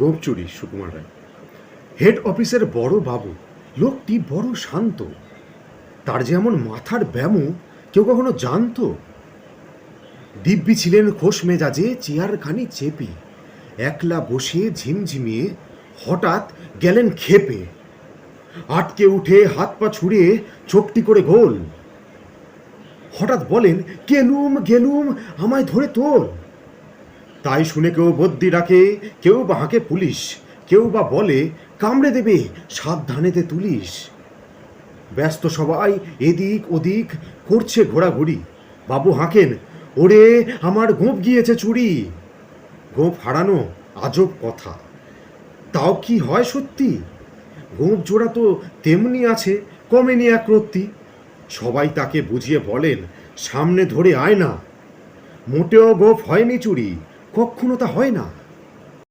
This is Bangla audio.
গোপ চুরি সুকুমার রায়। হেড অফিসের বড় বাবু, লোকটি বড় শান্ত। তার যে এমন মাথার ব্যামো কেউ কখনো জানতো? দিব্যি ছিলেন খোশ মেজাজে, চেয়ারখানি চেপে একলা বসে ঝিমঝিমিয়ে হঠাৎ গেলেন ক্ষেপে। আটকে উঠে হাত পা ছুড়ে চোখটি করে গোল। হঠাৎ বলেন, গেলুম গেলুম, আমায় ধরে তোল। তাই শুনে কেউ বদ্যি ডাকে, কেউ বা হাঁকে পুলিশ, কেউ বা বলে কামড়ে দেবে, সাবধানেতে তুলিস। ব্যস্ত সবাই এদিক ওদিক করছে ঘোরাঘুরি। বাবু হাঁকেন, ওরে আমার গোঁফ গিয়েছে চুরি। গোঁফ হারানো আজব কথা, তাও কি হয় সত্যি? গোঁফ জোড়া তো তেমনি আছে, কমেনি এক রত্তি। সবাই তাকে বুঝিয়ে বলেন, সামনে ধরে আয় না। মোটেও গোঁফ হয়নি চুরি, কখনো তা হয় না।